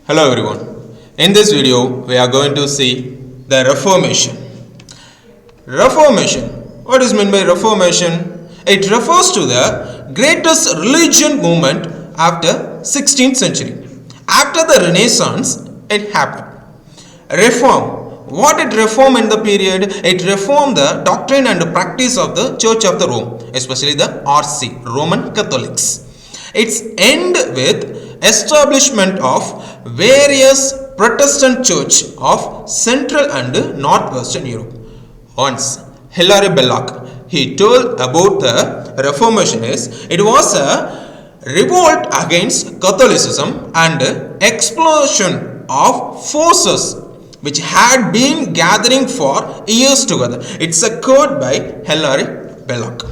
Hello everyone. In this video, we are going to see the Reformation. Reformation. What is meant by Reformation? It refers to the greatest religion movement after 16th century. After the Renaissance, it happened. Reform. What did reform in the period? It reformed the doctrine and practice of the Church of the Rome, especially the RC, Roman Catholics. Its end with establishment of various Protestant church of Central and Northwestern Europe. Once Hilary Belloc, he told about the Reformation is it was a revolt against Catholicism and explosion of forces which had been gathering for years together. It's a quote by Hilary Belloc.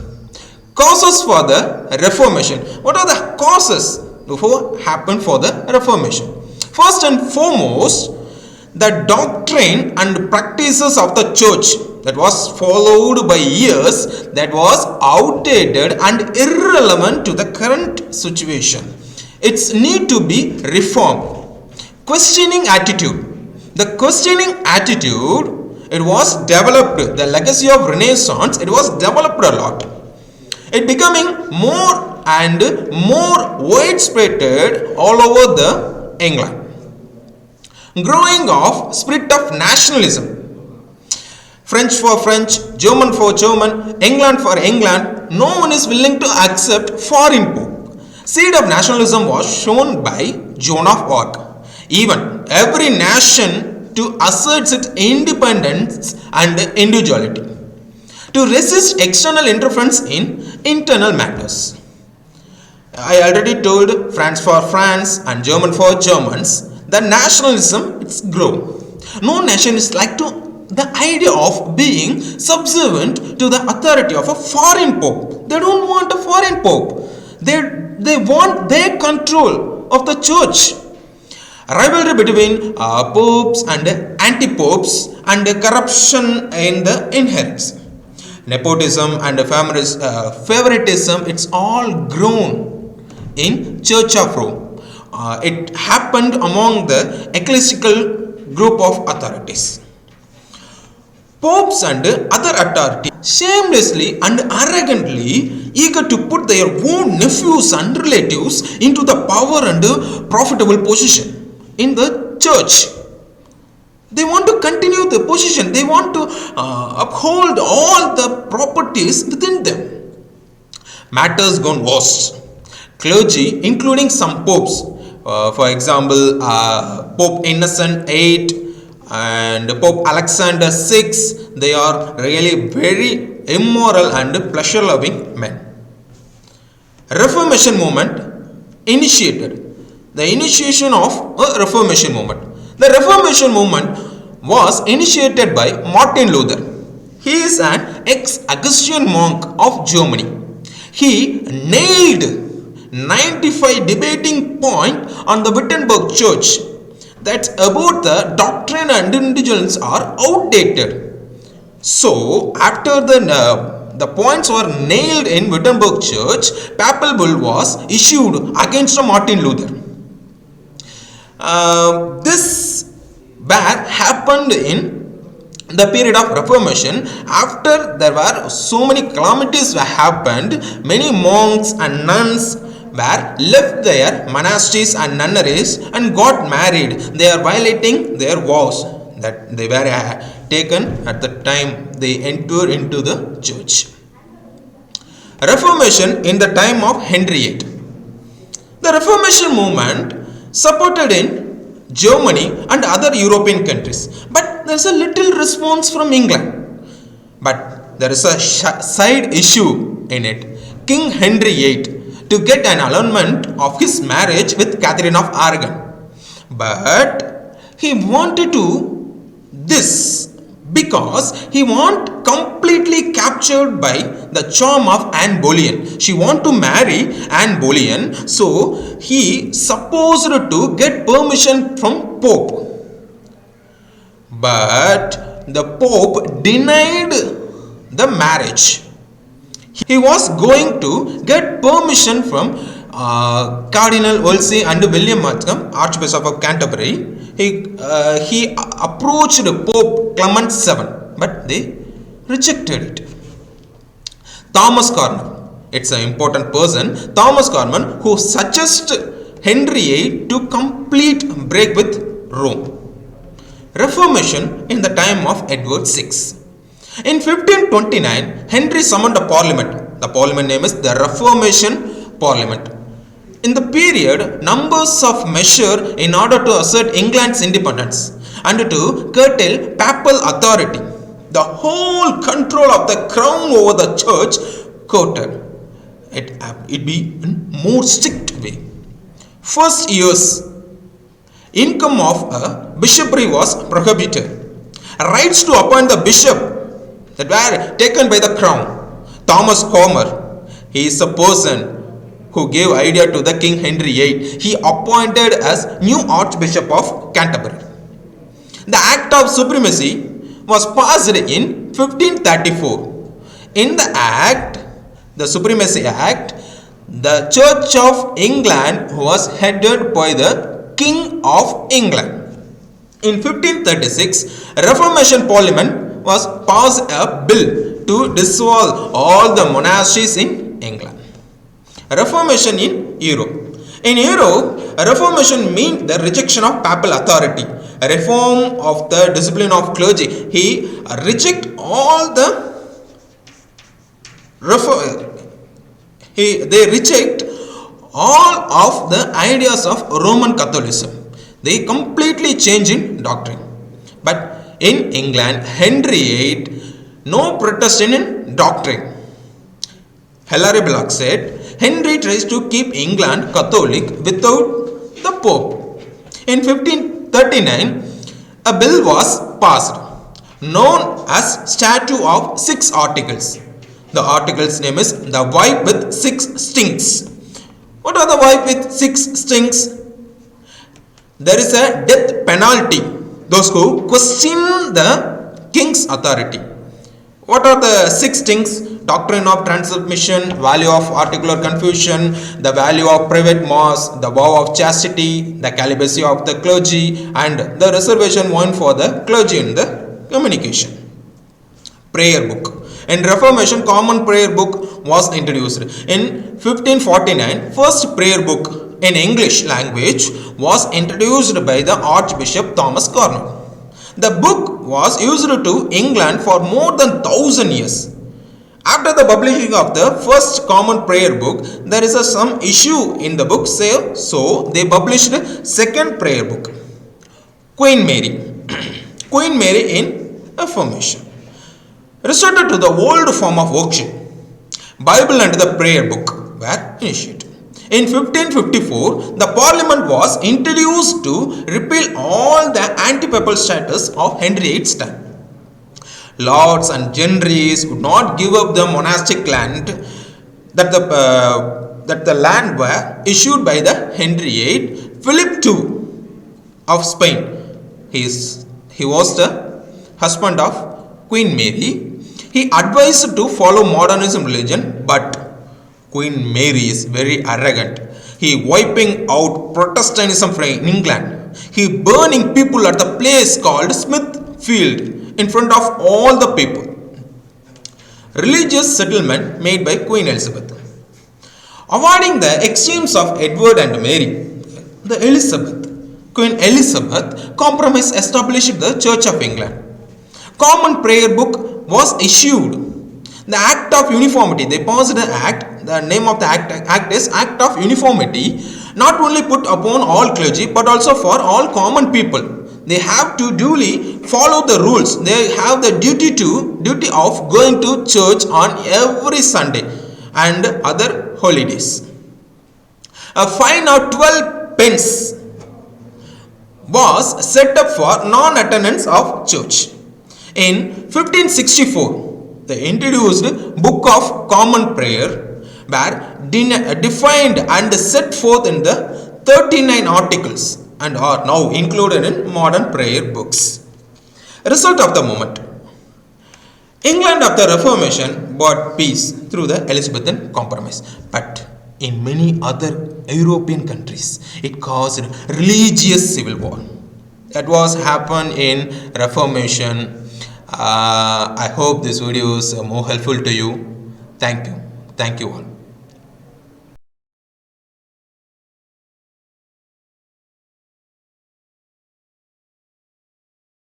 Causes for the Reformation. What are the causes before happened for the Reformation? First and foremost, the doctrine and practices of the church that was followed by years that was outdated and irrelevant to the current situation. Its need to be reformed. Questioning attitude. The questioning attitude, it was developed, the legacy of Renaissance, it was developed a lot. It becoming more and more widespread all over the England. Growing of spirit of nationalism. French for French, German for German, England for England. No one is willing to accept foreign pope. Seed of nationalism was shown by Joan of Arc. Even every nation to assert its independence and individuality, to resist external interference in internal matters. I already told France for France and German for Germans. The nationalism, it's grow. No nation is like to the idea of being subservient to the authority of a foreign pope. They don't want a foreign pope. They want their control of the church. Rivalry between popes and anti-popes and corruption in the inheritance. Nepotism and favoritism, it's all grown in Church of Rome. It happened among the ecclesiastical group of authorities. Popes and other authorities shamelessly and arrogantly eager to put their own nephews and relatives into the power and profitable position in the church. They want to continue the position. They want to uphold all the properties within them. Matters gone worse. Clergy, including some popes, for example, Pope Innocent VIII and Pope Alexander VI, they are really very immoral and pleasure-loving men. Reformation movement initiated. The initiation of a Reformation movement. The Reformation movement was initiated by Martin Luther. He is an ex-Augustinian monk of Germany. He nailed 95 debating points on the Wittenberg Church that about the doctrine and indulgence are outdated. So, after the points were nailed in Wittenberg Church, papal bull was issued against Martin Luther. This bad happened in the period of Reformation. After there were so many calamities that happened, many monks and nuns were left their monasteries and nunneries and got married. They are violating their vows that they were taken at the time they entered into the church. Reformation in the time of Henry VIII. The Reformation movement supported in Germany and other European countries, but there is a little response from England. But there is a side issue in it. King Henry VIII to get an annulment of his marriage with Catherine of Aragon, but he wanted to this because he want completely captured by the charm of Anne Boleyn. She want to marry Anne Boleyn, so he supposed to get permission from Pope. But the Pope denied the marriage. He was going to get permission from Cardinal Wolsey and William Markham, Archbishop of Canterbury, he approached Pope Clement VII, but they rejected it. Thomas Carman, it's an important person, Thomas Carman, who suggested Henry VIII to complete break with Rome. Reformation in the time of Edward VI. In 1529, Henry summoned a parliament. The parliament name is the Reformation Parliament. In the period, numbers of measures in order to assert England's independence and to curtail papal authority. The whole control of the crown over the church courted. It be in more strict way. First years, income of a bishopric was prohibited. Rights to appoint the bishop that were taken by the crown. Thomas Cromer, he is a person who gave idea to the King Henry VIII. He appointed as new Archbishop of Canterbury. The Act of Supremacy was passed in 1534. In the Act, the Supremacy Act, the Church of England was headed by the King of England. In 1536, Reformation Parliament was passed a bill to dissolve all the monasteries in England. Reformation in Europe. In Europe, Reformation meant the rejection of papal authority, a reform of the discipline of clergy. He reject all the they reject all of the ideas of Roman Catholicism. They completely change in doctrine. But in England, Henry VIII, no Protestant in doctrine. Hilary Block said, Henry tries to keep England Catholic without the Pope. In 1539, a bill was passed known as Statute of 6 Articles. The article's name is the wife with 6 stings. What are the wife with 6 stings? There is a death penalty. Those who question the king's authority. What are the 6 things? Doctrine of transmission, value of articular confusion, the value of private mass, the vow of chastity, the celibacy of the clergy, and the reservation won for the clergy in the communication. Prayer book. In Reformation, common prayer book was introduced. In 1549, first prayer book in English language was introduced by the Archbishop Thomas Corner. The book was used to England for more than 1,000 years. After the publishing of the first common prayer book, there is some issue in the book, so they published second prayer book. Queen Mary. Queen Mary in Reformation. Resorted to the old form of worship. Bible and the prayer book were initiated. In 1554, the Parliament was introduced to repeal all the anti-papal status of Henry VIII's time. Lords and gentries would not give up the monastic land that the land were issued by the Henry VIII. Philip II of Spain. He was the husband of Queen Mary. He advised to follow modernism religion, but Queen Mary is very arrogant. He wiping out Protestantism from England. He burning people at the place called Smithfield in front of all the people. Religious settlement made by Queen Elizabeth. Avoiding the extremes of Edward and Mary, Queen Elizabeth compromise established the Church of England. Common prayer book was issued. The Act of Uniformity, they passed the Act, the name of the Act is Act of Uniformity, not only put upon all clergy but also for all common people. They have to duly follow the rules. They have the duty of going to church on every Sunday and other holidays. A fine of 12 pence was set up for non-attendance of church. In 1564, they introduced Book of Common Prayer, were defined and set forth in the 39 articles and are now included in modern prayer books. Result of the movement. England after Reformation brought peace through the Elizabethan compromise, but in many other European countries. It caused religious civil war. That was happened in Reformation. I hope this video is more helpful to you. Thank you. Thank you all.